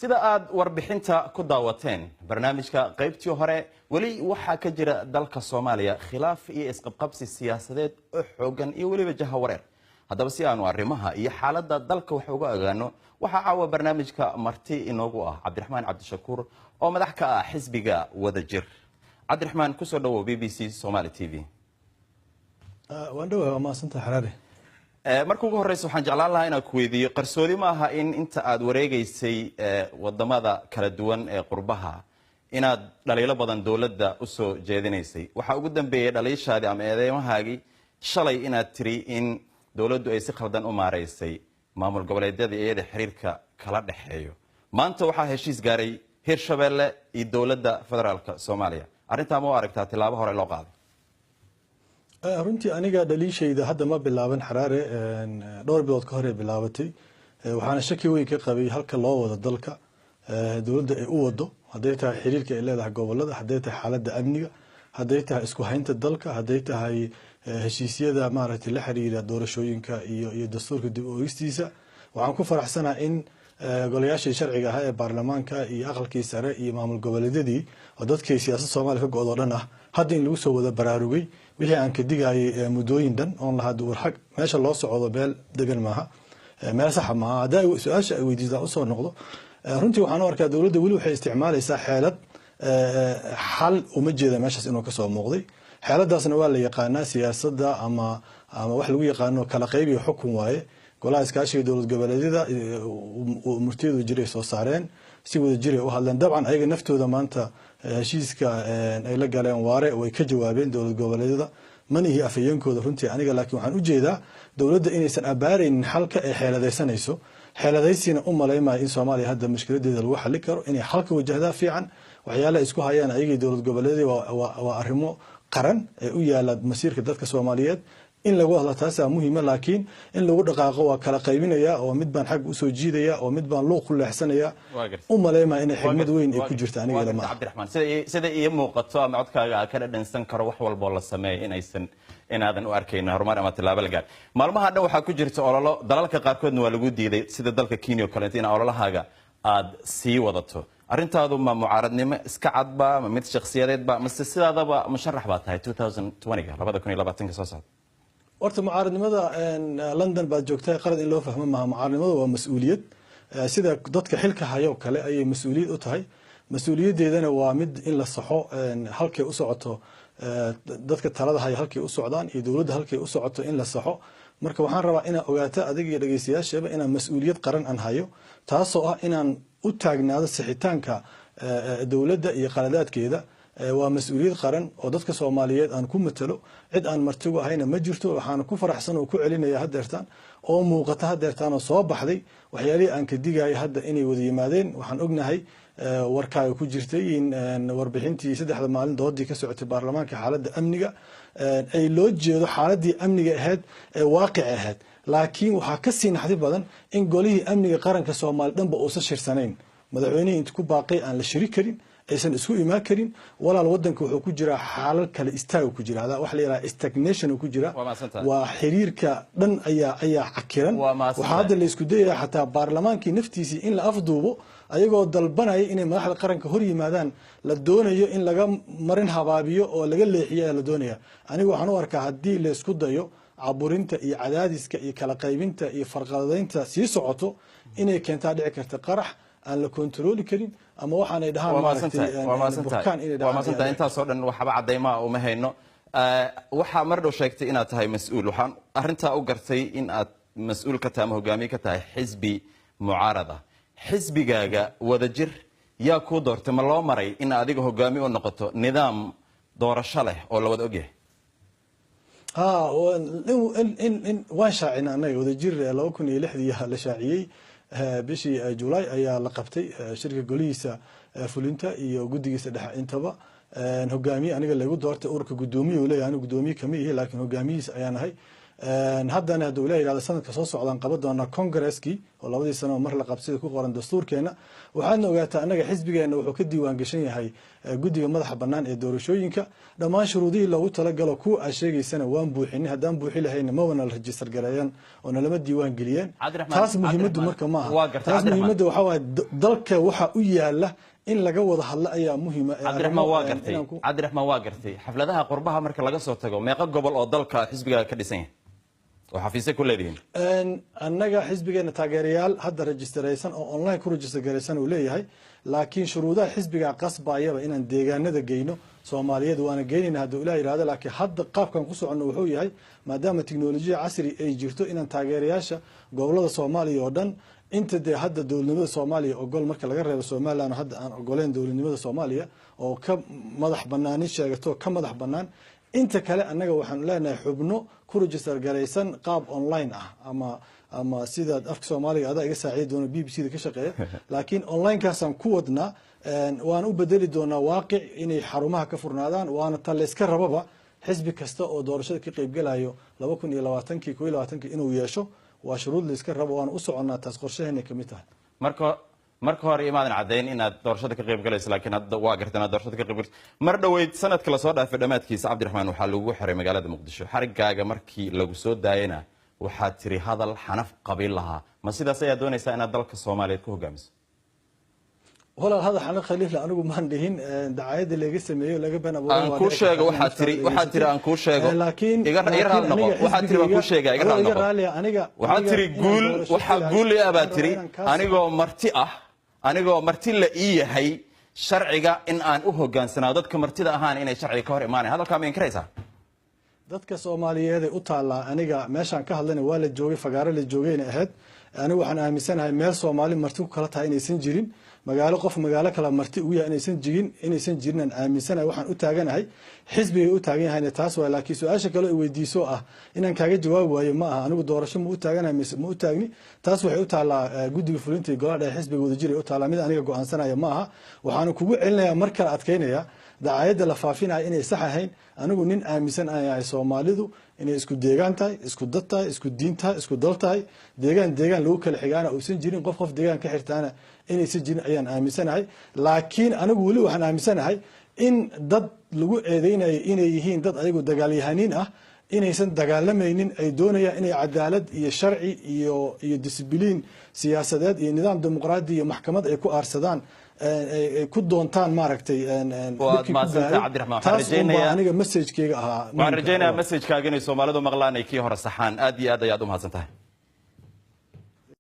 sida aad warbixinta ku daawateen barnaamijka qaybtii hore wali waxa ka jira dalka Soomaaliya khilaaf iyo isqabqabsi siyaasadeed oo xoogan iyo waliba jahawareer haddaba si aanu arrimaha iyo xaaladda dalka wax uga ogaano waxa caawa barnaamijka marti inoogu ah Cabdiraxmaan Cabdishakuur oo madax ka ah xisbiga Wadajir. Cabdiraxmaan ku soo dhawow BBC Somali TV. waan dhawahay ma santa xaraare markuu ugu horeyso waxaan jeclaan lahaa inaan ku weydiiyo qarsoodi ma aha in inta aad wareegaysay wadamada kala duwan ee qurbaha inaad dhaliilo badan dawladda u soo jeedinaysay waxa ugu dambeeyay dhaliishaadi ama eedeymahaagi shalay inaad tiri in dawladdu ay si khaldan u maareysay maamul goboleedyada iyada xiriirka kala dhaxeeyo maanta waxa heshiis gaaray Hirshabelle iyo dawladda federaalka Soomaaliya arrinta ma aragtaa tilaabo hore loo qaaday runtii aniga dhaliishayda hadda ma bilaaban xaraare dhowr bilood ka hor ay bilaabatay waxaana shaki weyn ka qabay halka loo wado dalka dawladda ay u wado haday tahay xiriirka ay leedahay gobolada haday tahay xaaladda amniga haday tahay isku haynta dalka haday tahay heshiisyada maaragtay la xiriira doorashooyinka iyo dastuurka dib u eegistiisa waxaan ku faraxsanahay in golayaashii sharciga ah ee baarlamaanka iyo aqalkii sare iyo maamul goboleedyadii oo dadkii siyaasadda Soomaaliya ka go'do dhan ah hadda in lagu soo wada baraarugay wixii aan ka digayay muddooyin dhan oo la hado warxaq meesha loo socdo beel degan maaha meel sax ma aha haday su'aasha ay weydiisaa u soo noqdo runtii waxaan u arkaa dawladda wali waxay isticmaalaysaa xeelad xal uma jeeda meeshaas inuu ka soo muuqday xeeladaasna waa la yaqaanaa siyaasadda ama wax lagu yaqaano kala qayb iyo xukun waaye golaha iskaashiga dawlad goboleedyada murtiyadu jiray soo saareen si wada jiray u hadleen dabcan ayaga naftooda maanta heshiiska ay la galeen waare way ka jawaabeen dawlad goboleedyada manihi afayeenkooda runtii aniga laakiin waxaan u jeedaa dawladda inaysan abaaraynin xalka ay xeeladaysanayso xeeladaysiina u maleemaa in Soomaaliya hadda mushkiladeeda lagu xalli karo inay xalka wajahdaa fiican waxyaalaha isku hayaan ayaga dawlad goboleedyada waa arrimo qaran ee u yaala masiirka dadka Soomaaliyeed in lagu hadla taas muhiim ah laakiin in lagu dhaqaaqo waa kala qaybinaya oo mid baan xaq u soo jiidaya oo mid baan loo khulaaxsanaya u maleema in xigmad weyn ay ku jirto aniga lama Cabdiraxmaan sida iyo muuqato ama codkaaga ka dhadhansan karo wax walba la sameeyo inaadan u arkayna horumar ama tilaabo la gaar maalmaha dhan waxa ku jirta ololo dalalka qaarkoodna waa lagu diiday sida dalka Kenya kale in ololahaaga aad sii wadato arrintaadu ma mucaaradnimo iska cadba ma mid shakhsiyadeed ba mise sidaadaba musharax baa tahay 2020 2022 soo socda horta mucaaradnimada London baad joogtay qarad in loo fahmo ma mucaaradnimadu waa mas'uuliyad sida dadka xilka hayo kale ay mas'uuliyad u tahay mas'uuliyadeedana waa mid in la saxo halkay u socoto dadka talada haya halkay u socdaan iyo dawladda halkay u socoto in la saxo marka waxaan rabaa inaan ogaato adiga iyo dhageystayaashaba inaan mas'uuliyad qaran aan hayo taasoo ah inaan u taagnaado sixitaanka dawladda iyo qaladaadkeeda waa mas'uuliyad qaran oo dadka Soomaaliyeed aan ku matalo cid aan martigu ahayna ma jirto waxaan ku faraxsan oo ku celinaya hadeertaan oo muuqata hadeertaan oo soo baxday waxyaalihii aan ka digayay hadda inay wada yimaadeen waxaan ognahay warkaaga ku jirtay in warbixintii saddexda maalin doodii ka socotay baarlamaanka xaaladda amniga ay loo jeedo xaaladii amniga ahayd ee waaqic ahayd laakiin waxa ka sii naxdi badan in golihii amniga qaranka Soomaaliya dhanba oo shirsaneyn madaxweynaha inta ku baaqay aan la shiri karin aysan isku imaan karin walaal wadanka wuxuu ku jira xaalad kale istaag ku jira wax la yiraahdo stagnation ku jira waa xiriirka dhan ayaa cakiran waxa hadda la isku dayayaa xataa baarlamaankii naftiisii in la afduubo ayagoo dalbanaya inay madaxda qaranka hor yimaadaan la doonayo in laga marin habaabiyo oo laga leexiyo la doonayo anigu waxaan u arkaa hadii la isku dayo caburinta iyo cadaadiska iyo kala qaybinta iyo farqadaynta sii socoto inay keentaa dhici karta qarax aan la kontrooli karin ama waxaan ay dhahaan maaragtay inta soo dhan waxba cadeyma uma hayno waxa mar dhow sheegtay inaad tahay mas'uul waxaan arinta u gartay in aad mas'uul ka tahay hogaamiye ka tahay xisbi mucaarada xisbigaaga Wadajir yaa ku doortay ma loo maray in adiga hogaamiye u noqoto nidaam doorasho leh oo la wada ogyahay waan shaacinaa anaga Wadajir 2006 la shaaciyay bishii July ayaa la qabtay shirka golihiisa fulinta iyo gudigiisa dhexe intaba hogaamiye aniga lagu doortay ururka gudoomiye uu leeyahay gudoomiye kama yahay laakiin hogaamiyihiisa ayaan ahay haddana dawladda ilaa sanadka soo socdaan qaban doona congresski oo labadii sano mar la qabsida ku qoran dastuurkeena waxaadna ogaataa annaga xisbigeena wuxuu ka diiwaan gashan yahay guddiga madaxa bannaan ee doorashooyinka dhammaan shuruudihii loogu talagalo kuwa aad sheegaysana waan buuxinay haddaan buuxi lahayna mabana la rajistar gareeyeen oo nalama diiwaan geliyeen taas muhiimaddu marka maaha taas muhiimadda waxaa waaye dalka waxa u yaala in laga wada hadlo ayaa muhiima cabdiraxmaan waa gartay xafladaha qurbaha marka laga soo tago meeqa gobol oo dalka xisbiga ka dhisan yahay oo xafiisyo ku leedihiin annaga xisbigeena taageerayaal hadda rajistaraysan oo online ku rajistar garaysan uu leeyahay laakiin shuruudaha xisbiga qasbayaba inaan deegaanada geyno Soomaaliyeed waana geynina hadduu ilaahay yiraahdo laakiin hadda qaabkan ku socono wuxuu yahay maadaama tiknoolajiyada casri ay jirto inaan taageerayaasha gobolada Soomaaliya oo dhan inta de hadda dowladnimada Soomaaliya ogol marka laga reebo Soomaaliland hadda aan ogoleen dowladnimada Soomaaliya oo ka madax banaani sheegato ka madax banaan inta kale annaga waxaan leenahay xubno ku register garaysan qaab online ah ama sida afka Soomaaliga adaa iga saaciid doona BBC-da ka shaqeeya laakiin online kaasan ku wadna waan u bedeli doonaa waaqic inay xarumaha ka furnaadaan waana tan la iska rababa xisbi kasta oo doorashada ka qayb galayo 2020 inuu yeesho waa shuruud la iska rabo waan u soconaa taas qorshaheena kamid tahay marka hore imaadan cadeyn inaad doorashada ka qayb galayso laakiin hadda waa gartay inaad doorashada ka qayb galayso mar dhaweyd sanadka la soo dhaafay dhamaadkiisa Cabdiraxmaan waxa lagu xiray magaalada Muqdisho xarigaaga markii lagu soo daayana waxaad tiri hadal xanaf qabiil lahaa ma sidaas ayaa doonaysaa inaad dalka Soomaaliyeed ku hogaamiso wala hada xanaf khaliif la anigu maan dhihin dacaayada laga sameeyo laga bana aan ku sheego waxaad tiri aan ku sheego laakiin iga raal noqo waxaad tiri ku sheega iga raal noqo waxaad tiri guul waxa guul ah baad tiri anigoo marti la ii yahay sharciga in aan u hogaansanaado dadka martida ahaan inay sharciga ka hor imaanay hadalka ma inkaraysaa dadka Soomaaliyeed u taala aniga meeshan ka hadlayna waa la joogay fagaaro la joogayna ahayd anigu waxaan aaminsanahay meel Soomaali marti ku kala tahay inaysan jirin magaalo kala marti u yahay inaysan jirin aan aaminsanahay waxaan u taaganahay xisbiga u taagan yahay taas waa laakiin su'aasha kale ay weydiiso ah inaan kaaga jawaab waayo ma aha anigu doorasho ma u taaganahay ma u taagni taas waxay u taalaa guddiga fulinta golaha xisbiga wada jiray u taalaa mid aniga go'aansanayo ma aha waxaan kugu celinayaa mar kale adkeynaya dacaayada la faafinayo inay sax ahayn anigu nin aaminsan aan yahay Soomaalidu inay isku deegaan tahay isku dad tahay isku diin tahay isku dal tahay deegaan lagu kala xigaana oo san jirin qof deegaan ka xirtaana inay si jirin ayaan aaminsanahay laakiin anigu wali waxaan aaminsanahay in dad lagu eedeynayo inay yihiin dad ayagu dagaalyahaniin ah inaysan dagaalamaynin ay doonayaan inay cadaalad iyo sharci iyo discipline siyaasadeed iyo nidaam dimuqraadi iyo maxkamad ay ku aarsadaan ku doontaan maaragtay aniga message-keyga ahaa waxaan rajaynayaa message-kaaga inay Soomaalidu maqlaan ay kii hore saxaan aad iyo aad ayaad u mahadsantahay